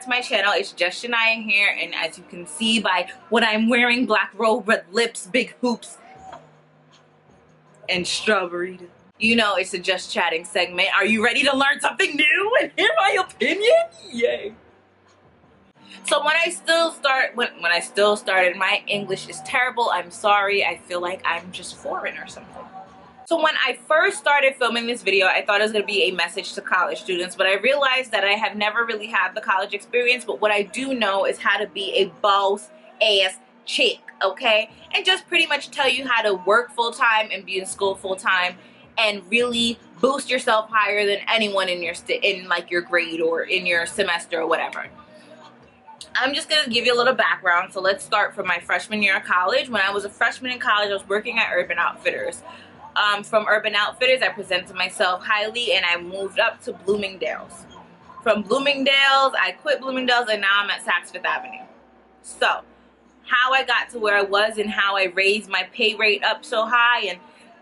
to my channel. It's just Shania here, and as you can see by what I'm wearing, black robe, red lips, big hoops, and strawberry. You know it's a Just Chatting segment. Are you ready to learn something new and hear my opinion? Yay. So when I still started, my English is terrible. I'm sorry. I feel like I'm just foreign or something. So when I first started filming this video, I thought it was going to be a message to college students, but I realized that I have never really had the college experience, but what I do know is how to be a boss ass chick, okay? And just pretty much tell you how to work full-time and be in school full-time and really boost yourself higher than anyone in your like your grade or in your semester or whatever. I'm just going to give you a little background. So let's start from my freshman year of college. When I was a freshman in college, I was working at Urban Outfitters. From Urban Outfitters, I presented myself highly and I moved up to Bloomingdale's. From Bloomingdale's, I quit Bloomingdale's and now I'm at Saks Fifth Avenue. So, how I got to where I was and how I raised my pay rate up so high and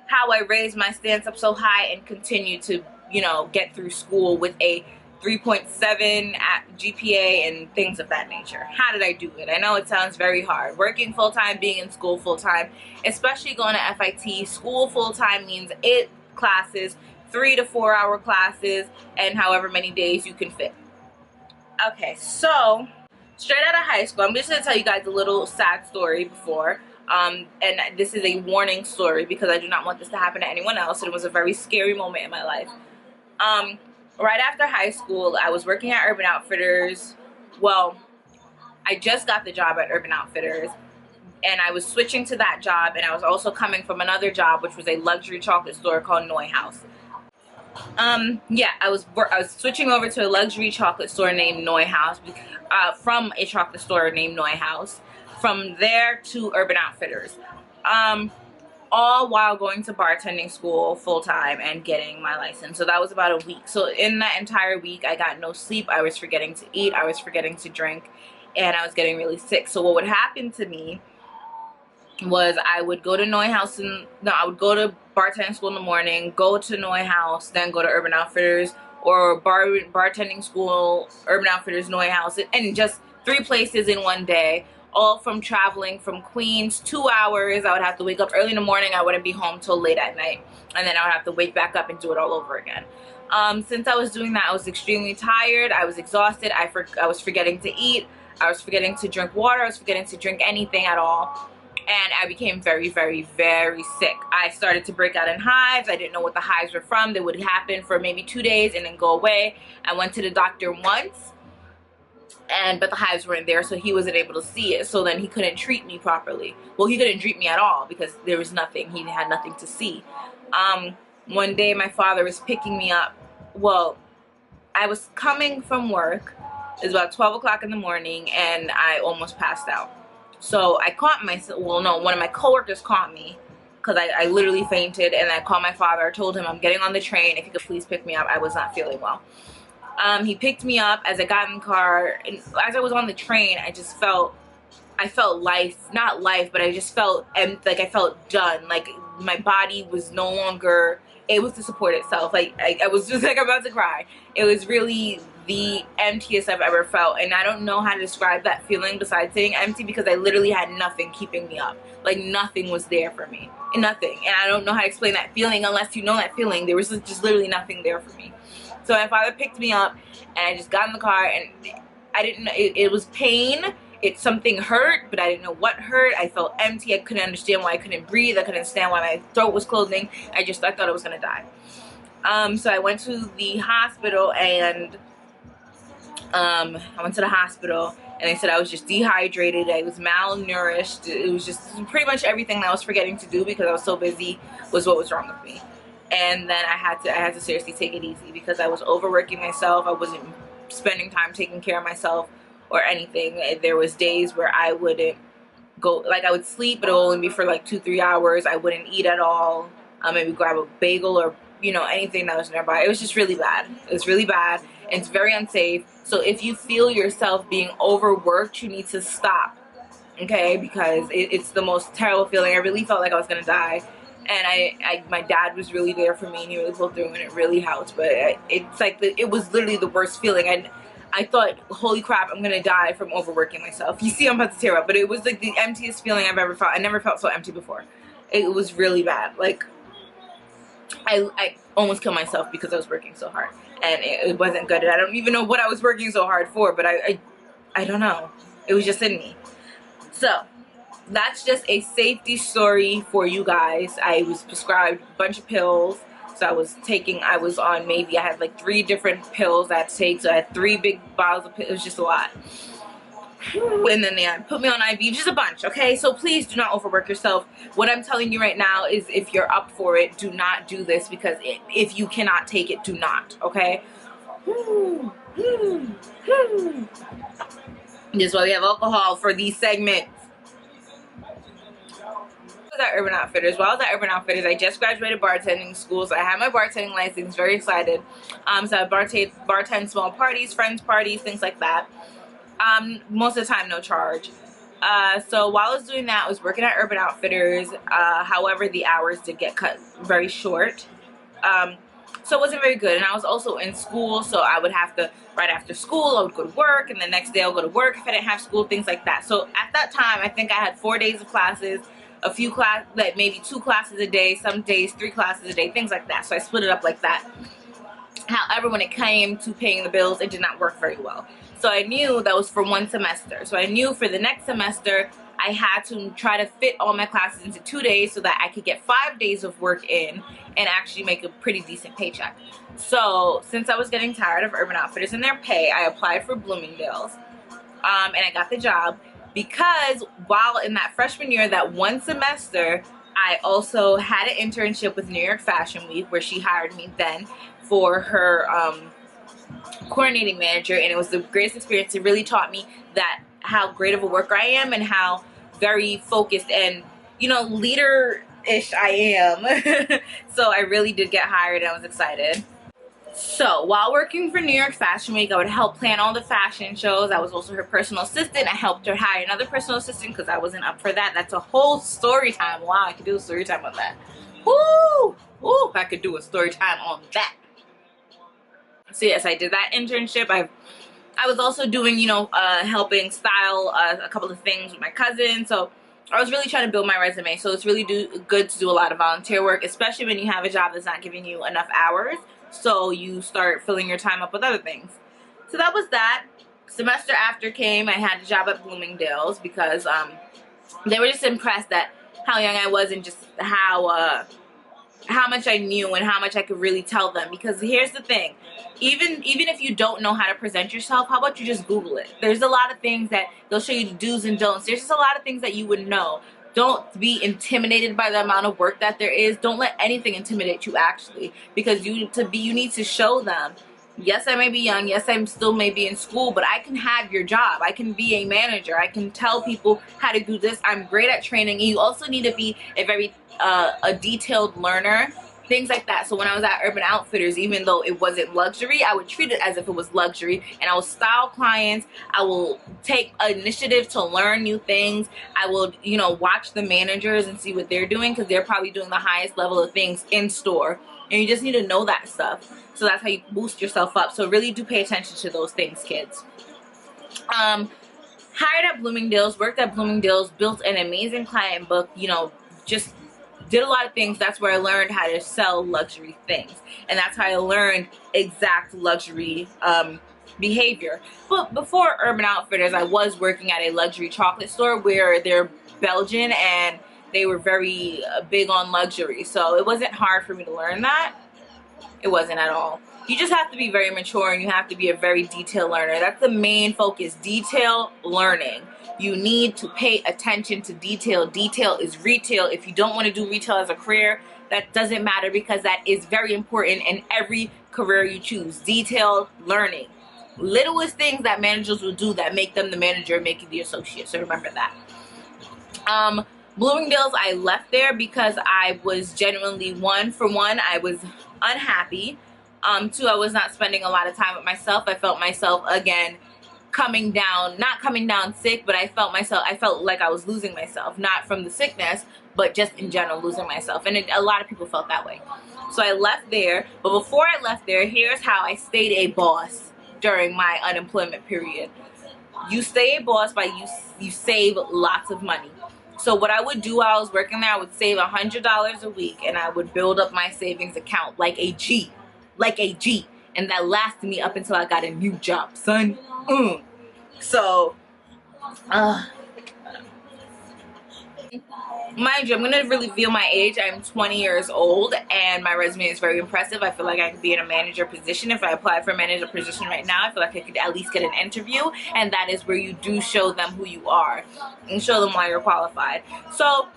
how I raised my stance up so high and continue to, you know, get through school with a 3.7 at GPA and things of that nature. How did I do it? I know it sounds very hard. Working full-time, being in school full-time, especially going to FIT. School full-time means 8 classes, 3 to 4 hour classes, and however many days you can fit. Okay, so straight out of high school, I'm just going to tell you guys a little sad story before. And this is a warning story because I do not want this to happen to anyone else. It was a very scary moment in my life. Right after high school, I was working at Urban Outfitters. Well, I just got the job at Urban Outfitters, and I was switching to that job, and I was also coming from another job, which was a luxury chocolate store called Neuhaus. Yeah, I was switching over to a luxury chocolate store named Neuhaus, from a chocolate store named Neuhaus. From there to Urban Outfitters. All while going to bartending school full-time and getting my license. So that was about a week. So in that entire week, I got no sleep. I was forgetting to eat. I was forgetting to drink. And I was getting really sick. So what would happen to me was I would go to Neuhaus and I would go to bartending school in the morning, go to Neuhaus, then go to Urban Outfitters, or bartending school, Urban Outfitters, Neuhaus, and just 3 places in one day. All from traveling from Queens, 2 hours. I would have to wake up early in the morning. I wouldn't be home till late at night. And then I would have to wake back up and do it all over again. Since I was doing that, I was extremely tired. I was exhausted. I was forgetting to eat. I was forgetting to drink water. I was forgetting to drink anything at all. And I became very, very, very sick. I started to break out in hives. I didn't know what the hives were from. They would happen for maybe 2 days and then go away. I went to the doctor once. But the hives weren't there, so he wasn't able to see it. So then he couldn't treat me properly. Well, he couldn't treat me at all because there was nothing. He had nothing to see. One day my father was picking me up. Well, I was coming from work. It was about 12 o'clock in the morning, and I almost passed out. So I caught myself. Well, no, one of my coworkers caught me because I literally fainted, and I called my father. I told him I'm getting on the train. If he could please pick me up. I was not feeling well. He picked me up. As I got in the car, and as I was on the train, I felt life, not life, but I just felt, like I felt done. Like my body was no longer able to support itself. Like I was just like about to cry. It was really the emptiest I've ever felt, and I don't know how to describe that feeling besides saying empty, because I literally had nothing keeping me up. Like nothing was there for me, nothing. And I don't know how to explain that feeling unless you know that feeling. There was just literally nothing there for me. So my father picked me up, and I just got in the car, and I didn't know, it was pain. Something hurt, but I didn't know what hurt. I felt empty. I couldn't understand why I couldn't breathe. I couldn't understand why my throat was closing. I thought I was gonna die. So I went to the hospital, and they said I was just dehydrated. I was malnourished. It was just pretty much everything that I was forgetting to do because I was so busy was what was wrong with me. And then I had to seriously take it easy because I was overworking myself. I wasn't spending time taking care of myself or anything. There was days where I wouldn't go, like I would sleep, but it would only be for like 2-3 hours. I wouldn't eat at all. Maybe grab a bagel or, you know, anything that was nearby. It was just really bad. It was really bad, and it's very unsafe. So if you feel yourself being overworked, you need to stop, okay? Because it's the most terrible feeling. I really felt like I was gonna die. And my dad was really there for me, and he really pulled through, and it really helped. But it's like it was literally the worst feeling. I thought, holy crap, I'm gonna die from overworking myself. You see, I'm about to tear up, but it was like the emptiest feeling I've ever felt. I never felt so empty before. It was really bad. Like, I almost killed myself because I was working so hard, and it wasn't good. And I don't even know what I was working so hard for, but I don't know. It was just in me. So that's just a safety story for you guys. I was prescribed a bunch of pills. So I was on, maybe I had like 3 different pills I had to take. So I had 3 big bottles of pills. It was just a lot. And then they put me on IV, just a bunch, okay? So please do not overwork yourself. What I'm telling you right now is, if you're up for it, do not do this, because if you cannot take it, do not, okay? This is why we have alcohol for these segments. At Urban Outfitters. While I was at Urban Outfitters, I just graduated bartending school, so I had my bartending license. Very excited. So I bartend small parties, friends parties, things like that. Most of the time, no charge. So while I was doing that, I was working at Urban Outfitters. However, the hours did get cut very short. So it wasn't very good. And I was also in school, so I would have to, right after school, I would go to work, and the next day I'll go to work if I didn't have school, things like that. So at that time, I think I had 4 days of classes, a few classes, like maybe 2 classes a day, some days 3 classes a day, things like that. So I split it up like that. However, when it came to paying the bills, it did not work very well. So I knew that was for 1 semester. So I knew for the next semester, I had to try to fit all my classes into 2 days so that I could get 5 days of work in and actually make a pretty decent paycheck. So since I was getting tired of Urban Outfitters and their pay, I applied for Bloomingdale's, and I got the job, because while in that freshman year, that 1 semester, I also had an internship with New York Fashion Week, where she hired me then for her coordinating manager, and it was the greatest experience. It really taught me that how great of a worker I am, and how very focused and, you know, leader-ish I am. So I really did get hired, and I was excited. So while working for New York Fashion Week, I would help plan all the fashion shows. I was also her personal assistant. I helped her hire another personal assistant because I wasn't up for that. That's a whole story time. Wow, I could do a story time on that. Woo! Ooh, I could do a story time on that. So yes, I did that internship. I was also doing, you know, helping style a couple of things with my cousin. So I was really trying to build my resume. So it's really good to do a lot of volunteer work, especially when you have a job that's not giving you enough hours. So you start filling your time up with other things. So that was that. Semester after came, I had a job at Bloomingdale's because they were just impressed at how young I was, and just how much I knew and how much I could really tell them. Because here's the thing, even if you don't know how to present yourself, how about you just Google it? There's a lot of things that they'll show you, the do's and don'ts. There's just a lot of things that you would know. Don't be intimidated by the amount of work that there is. Don't let anything intimidate you, actually, because you need to show them, yes, I may be young, yes, I'm still maybe in school, but I can have your job. I can be a manager. I can tell people how to do this. I'm great at training. You also need to be a very a detailed learner, things like that. So when I was at Urban Outfitters, even though it wasn't luxury, I would treat it as if it was luxury, and I will style clients. I will take initiative to learn new things. I will, you know, watch the managers and see what they're doing, because they're probably doing the highest level of things in store, and you just need to know that stuff. So that's how you boost yourself up. So really do pay attention to those things, kids. Hired at Bloomingdale's, worked at Bloomingdale's, built an amazing client book, you know, just did a lot of things. That's where I learned how to sell luxury things, and that's how I learned exact luxury behavior. But before Urban Outfitters, I was working at a luxury chocolate store where they're Belgian and they were very big on luxury. So it wasn't hard for me to learn that. It wasn't at all. You just have to be very mature, and you have to be a very detailed learner. That's the main focus, detail learning. You need to pay attention to detail. Detail is retail. If you don't want to do retail as a career, that doesn't matter, because that is very important in every career you choose. Detailed learning. Littlest things that managers will do that make them the manager, make you the associate. So remember that. Bloomingdale's, I left there because I was genuinely, for one, I was unhappy. 2, I was not spending a lot of time with myself. I felt myself, again, not coming down sick, but I felt like I was losing myself, not from the sickness, but just in general losing myself. And a lot of people felt that way. So I left there. But before I left there, here's how I stayed a boss. during my unemployment period. You stay a boss by you save lots of money. So what I would do while I was working there, I would save $100 a week, and I would build up my savings account like a G, and that lasted me up until I got a new job, son. So, mind you, I'm going to reveal my age. I'm 20 years old, and my resume is very impressive. I feel like I could be in a manager position. If I applied for a manager position right now, I feel like I could at least get an interview, and that is where you do show them who you are and show them why you're qualified. So,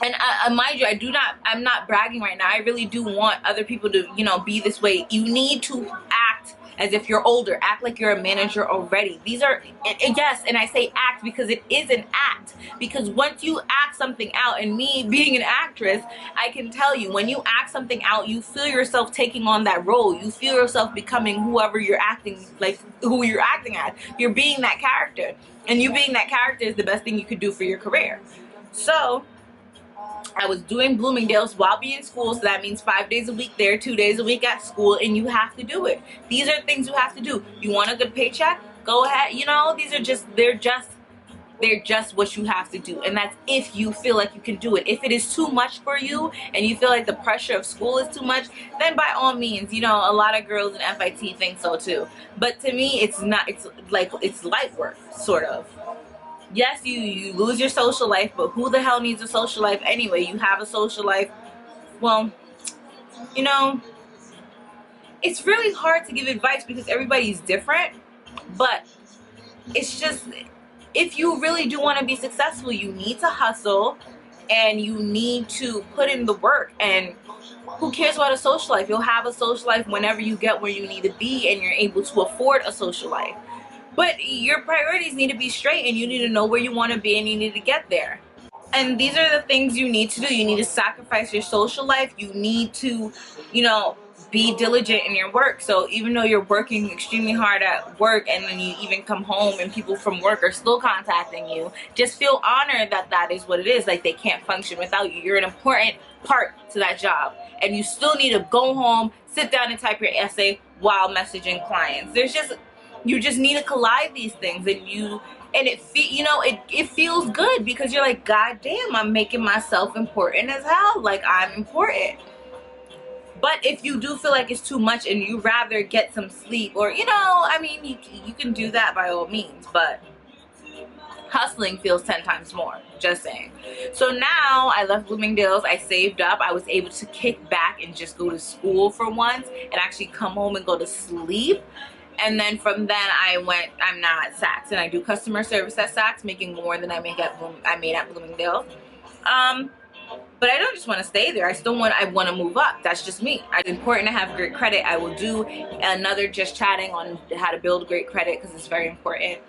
and mind you, I'm not bragging right now. I really do want other people to, you know, be this way. You need to act as if you're older. Act like you're a manager already. These are, yes, and I say act because it is an act. Because once you act something out, and me being an actress, I can tell you, when you act something out, you feel yourself taking on that role. You feel yourself becoming whoever you're acting, like who you're acting as. You're being that character. And you being that character is the best thing you could do for your career. So, I was doing Bloomingdale's while being in school, so that means 5 days a week there, 2 days a week at school, and you have to do it. These are things you have to do. You want a good paycheck? Go ahead. You know, these are just, they're just what you have to do, and that's if you feel like you can do it. If it is too much for you and you feel like the pressure of school is too much, then by all means, you know, a lot of girls in FIT think so too. But to me, it's not. It's like, it's light work, sort of. Yes, you lose your social life, but who the hell needs a social life anyway? You have a social life. Well, you know, it's really hard to give advice because everybody's different, but it's just, if you really do want to be successful, you need to hustle and you need to put in the work. And who cares about a social life? You'll have a social life whenever you get where you need to be and you're able to afford a social life. But your priorities need to be straight, and you need to know where you want to be, and you need to get there. And these are the things you need to do. You need to sacrifice your social life. You need to, you know, be diligent in your work. So even though you're working extremely hard at work, and then you even come home and people from work are still contacting you, just feel honored that that is what it is. Like, they can't function without you. You're an important part to that job. And you still need to go home, sit down and type your essay while messaging clients. You just need to collide these things, and it feels good because you're like, God damn, I'm making myself important as hell. Like, I'm important. But if you do feel like it's too much and you rather get some sleep, or, you know, I mean, you can do that by all means, but hustling feels 10 times more, just saying. So now I left Bloomingdale's, I saved up, I was able to kick back and just go to school for once and actually come home and go to sleep. And then from then I'm now at Saks, and I do customer service at Saks, making more than I made at Bloomingdale's. But I don't just want to stay there. I want to move up. That's just me. It's important to have great credit. I will do another just chatting on how to build great credit because it's very important.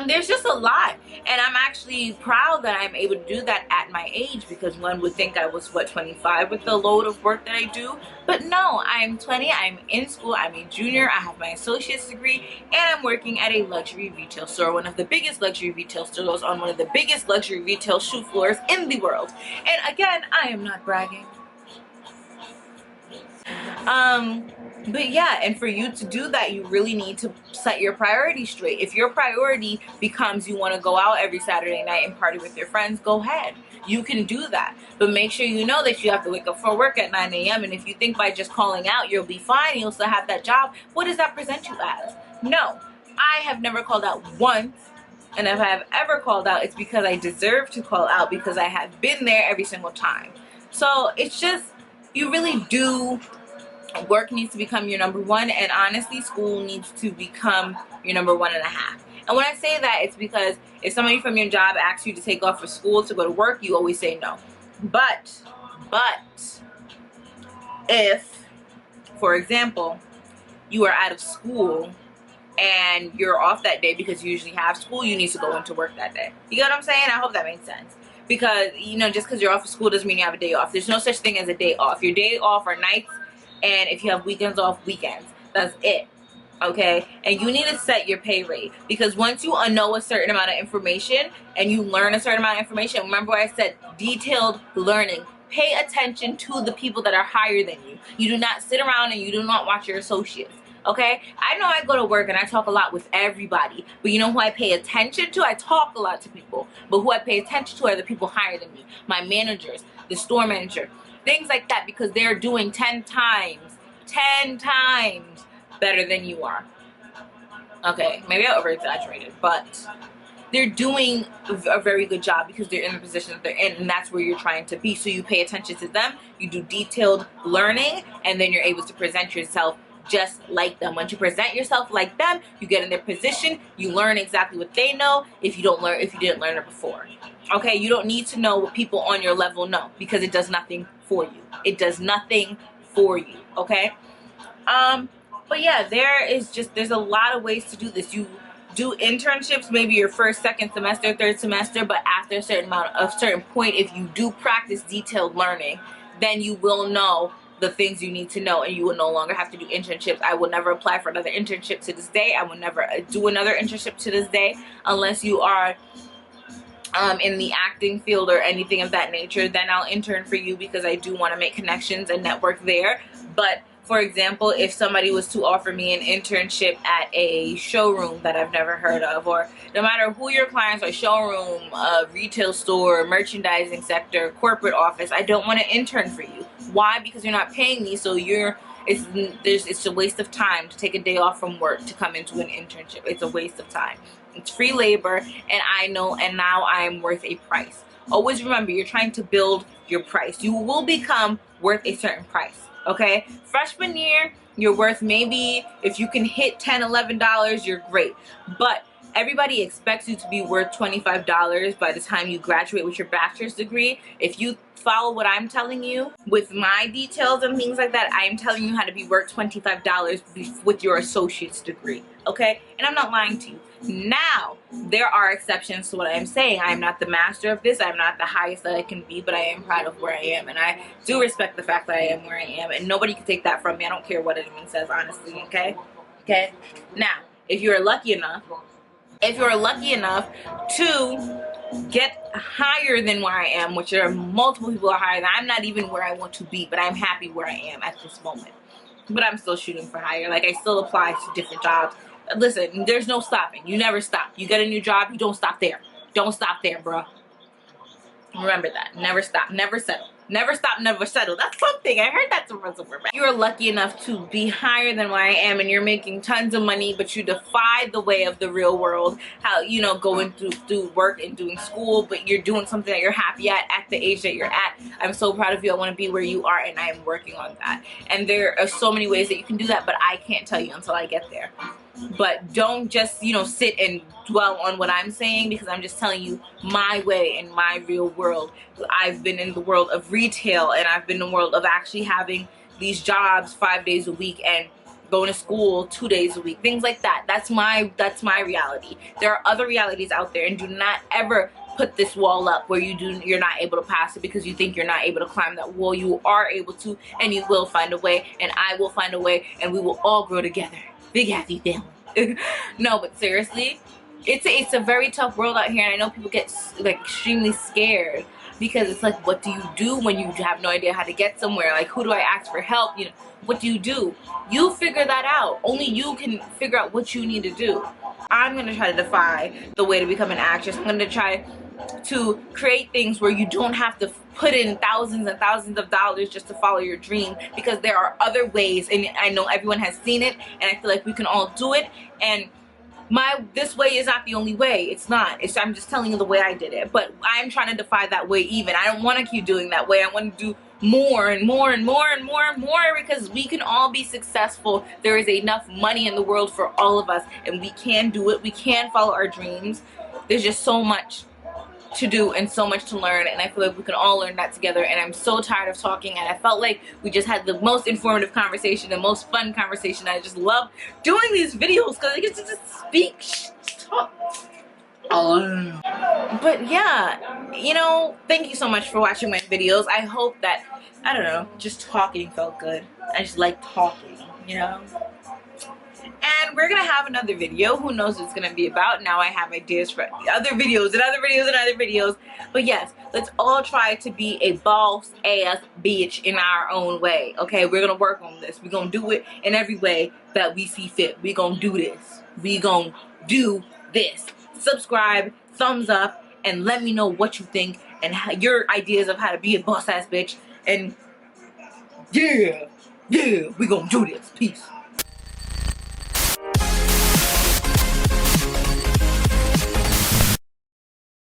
There's just a lot, and I'm actually proud that I'm able to do that at my age, because one would think I was 25 with the load of work that I do, but no, I'm 20, I'm in school, I'm a junior, I have my associate's degree, and I'm working at a luxury retail store, one of the biggest luxury retail stores on one of the biggest luxury retail shoe floors in the world. And again, I am not bragging. But yeah, and for you to do that, you really need to set your priorities straight. If your priority becomes you want to go out every Saturday night and party with your friends, go ahead. You can do that. But make sure you know that you have to wake up for work at 9 a.m. And if you think by just calling out you'll be fine and you'll still have that job, what does that present you as? No, I have never called out once. And if I have ever called out, it's because I deserve to call out, because I have been there every single time. So it's just, you really do. Work needs to become your number one, and honestly, school needs to become your number 1.5. And when I say that, it's because if somebody from your job asks you to take off for school to go to work, you always say no. But if, for example, you are out of school and you're off that day because you usually have school, you need to go into work that day. You get what I'm saying? I hope that makes sense. Because, you know, just because you're off of school doesn't mean you have a day off. There's no such thing as a day off. Your day off are nights, and if you have weekends off, weekends. That's it. Okay? And you need to set your pay rate, because once you know a certain amount of information and you learn a certain amount of information, remember what I said, detailed learning. Pay attention to the people that are higher than you. You do not sit around and you do not watch your associates. Okay, I know I go to work and I talk a lot with everybody, but you know who I pay attention to? I talk a lot to people, but who I pay attention to are the people higher than me, my managers, the store manager, things like that, because they're doing 10 times better than you are. Okay, maybe I over-exaggerated, but they're doing a very good job because they're in the position that they're in, and that's where you're trying to be. So you pay attention to them, you do detailed learning, and then you're able to present yourself just like them. Once you present yourself like them, you get in their position, you learn exactly what they know if you didn't learn it before. Okay, you don't need to know what people on your level know, because it does nothing for you. It does nothing for you, okay? But yeah, there's a lot of ways to do this. You do internships maybe your first, second semester, third semester, but after a certain point, if you do practice detailed learning, then you will know the things you need to know, and you will no longer have to do internships. I will never apply for another internship to this day. I will never do another internship to this day unless you are in the acting field or anything of that nature. Then I'll intern for you, because I do want to make connections and network there. But for example, if somebody was to offer me an internship at a showroom that I've never heard of, or no matter who your clients are, showroom, retail store, merchandising sector, corporate office, I don't want to intern for you. Why? Because you're not paying me, so it's a waste of time to take a day off from work to come into an internship. It's a waste of time. It's free labor, and I know, and now I am worth a price. Always remember, you're trying to build your price. You will become worth a certain price. Okay, freshman year, you're worth, maybe if you can hit $10, $11, you're great. But everybody expects you to be worth $25 by the time you graduate with your bachelor's degree. If you follow what I'm telling you with my details and things like that, I am telling you how to be worth $25 with your associate's degree. Okay, and I'm not lying to you. Now, there are exceptions to what I am saying. I am not the master of this. I am not the highest that I can be, but I am proud of where I am, and I do respect the fact that I am where I am, and nobody can take that from me. I don't care what anyone says, honestly, okay? Okay? Now, if you're lucky enough to get higher than where I am, which there are multiple people who are higher than, I'm not even where I want to be, but I'm happy where I am at this moment. But I'm still shooting for higher. Like, I still apply to different jobs. Listen, there's no stopping. You never stop. You get a new job, you don't stop there. Don't stop there, bro. Remember that. Never stop. Never settle. Never stop, never settle. That's something. I heard that somewhere. You're lucky enough to be higher than where I am, and you're making tons of money, but you defy the way of the real world. How, you know, going through work and doing school, but you're doing something that you're happy at the age that you're at. I'm so proud of you. I want to be where you are, and I am working on that. And there are so many ways that you can do that, but I can't tell you until I get there. But don't just, you know, sit and dwell on what I'm saying, because I'm just telling you my way in my real world. I've been in the world of retail, and I've been in the world of actually having these jobs 5 days a week and going to school 2 days a week, things like that. That's my reality. There are other realities out there, and do not ever put this wall up where you're not able to pass it because you think you're not able to climb that wall. You are able to, and you will find a way, and I will find a way, and we will all grow together. Big happy family. No, but seriously, it's a very tough world out here, and I know people get like extremely scared, because it's like, what do you do when you have no idea how to get somewhere? Like, who do I ask for help? You know, what do? You figure that out. Only you can figure out what you need to do. I'm gonna try to defy the way to become an actress. I'm gonna try to create things where you don't have to put in thousands and thousands of dollars just to follow your dream, because there are other ways, and I know everyone has seen it, and I feel like we can all do it. And this way is not the only way. It's not. I'm just telling you the way I did it, but I'm trying to defy that way even. I don't want to keep doing that way. I want to do more and more and more and more and more, because we can all be successful. There is enough money in the world for all of us, and we can do it. We can follow our dreams. There's just so much to do and so much to learn, and I feel like we can all learn that together. And I'm so tired of talking, and I felt like we just had the most informative conversation, the most fun conversation. I just love doing these videos because I get to just speak, talk. But yeah, you know, thank you so much for watching my videos. I hope that, I don't know, just talking felt good. I just like talking, you know. And we're gonna have another video. Who knows what it's gonna be about? Now I have ideas for other videos and other videos and other videos. But yes, let's all try to be a boss ass bitch in our own way. Okay, we're gonna work on this. We're gonna do it in every way that we see fit. We're gonna do this. We're gonna do this. Subscribe, thumbs up, and let me know what you think and your ideas of how to be a boss ass bitch. And yeah, we're gonna do this. Peace.